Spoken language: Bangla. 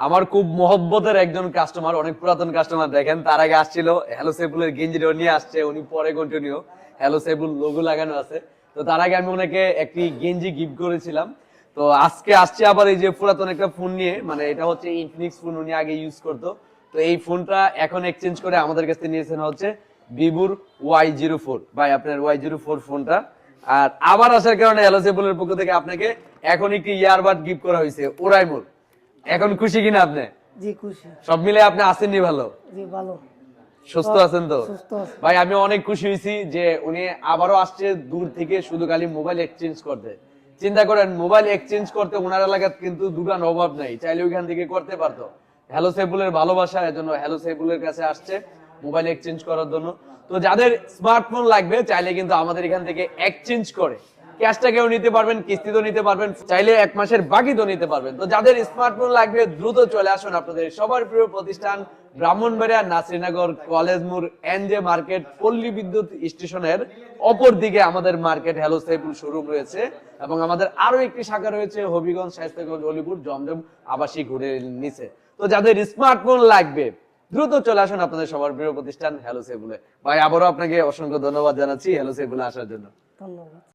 আমার খুব মহব্বতের একজন কাস্টমার, অনেক পুরাতন কাস্টমার। দেখেন তার আগে আসছিল হ্যালো সেবুলের গেঞ্জিটা নিয়ে আসছে, উনি পরে কন্টিনিউ হ্যালো সেবুল লোগো লাগানো আছে। তো তার আগে আমি ওনাকে একটি গেঞ্জি গিফট করেছিলাম। তো আজকে আসছে আবার এই যে পুরাতন একটা ফোন নিয়ে, মানে এটা হচ্ছে ইনফিনিক্স ফোন, উনি আগে ইউজ করতো। তো এই ফোনটা এখন এক্সচেঞ্জ করে আমাদের কাছে নিয়েছেন হচ্ছে ভিভোর Y04। ভাই আপনার Y04 ফোনটা আর আবার আসার কারণে হ্যালো সেবুলের পক্ষ থেকে আপনাকে এখন একটি ইয়ারবাড গিফট করা হয়েছে ওরাইমোর। এখন খুশি কিনা আপনি? জি খুশি। সব মিলে আপনি আছেননি ভালো? জি ভালো। সুস্থ আছেন তো? সুস্থ আছি। ভাই আমি অনেক খুশি হয়েছি যে উনি আবারও আসছে দূর থেকে শুধু খালি মোবাইল এক্সচেঞ্জ করতে। চিন্তা করেন মোবাইল এক্সচেঞ্জ করতে ওনার এলাকায় কিন্তু দোকান অভাব নাই, চাইলে ওইখান থেকে করতে পারতো। হ্যালো সেবুলের ভালোবাসা, এজন্য হ্যালো সেবুলের কাছে আসছে মোবাইল এক্সচেঞ্জ করার জন্য। তো যাদের স্মার্টফোন লাগবে চাইলে কিন্তু আমাদের এখান থেকে এক্সচেঞ্জ করে ক্যাশ টাকাও নিতে পারবেন, কিস্তিতেও নিতে পারবেন, চাইলে 1 মাসের বাকিতেও নিতে পারবেন। তো যাদের স্মার্টফোন লাগবে দ্রুত চলে আসুন আপনাদের সবার প্রিয় প্রতিষ্ঠান ব্রাহ্মণবাড়িয়া নাসিরনগর কলেজ মোড় এনজে মার্কেট পল্লী বিদ্যুৎ স্টেশনের অপর দিকে আমাদের মার্কেট হ্যালো সেবুল শোরুম রয়েছে, এবং আমাদের আরো একটি শাখা রয়েছে হবিগঞ্জ শায়েস্তাগঞ্জ হলিপুর জমজম আবাসিক হোটেলের নিচে। তো যাদের স্মার্টফোন লাগবে দ্রুত চলে আসুন আপনাদের সবার প্রিয় প্রতিষ্ঠান হ্যালো সেবুলে। ভাই আবারও আপনাকে অসংখ্য ধন্যবাদ জানাচ্ছি হ্যালো সেবুলে আসার জন্য। ধন্যবাদ।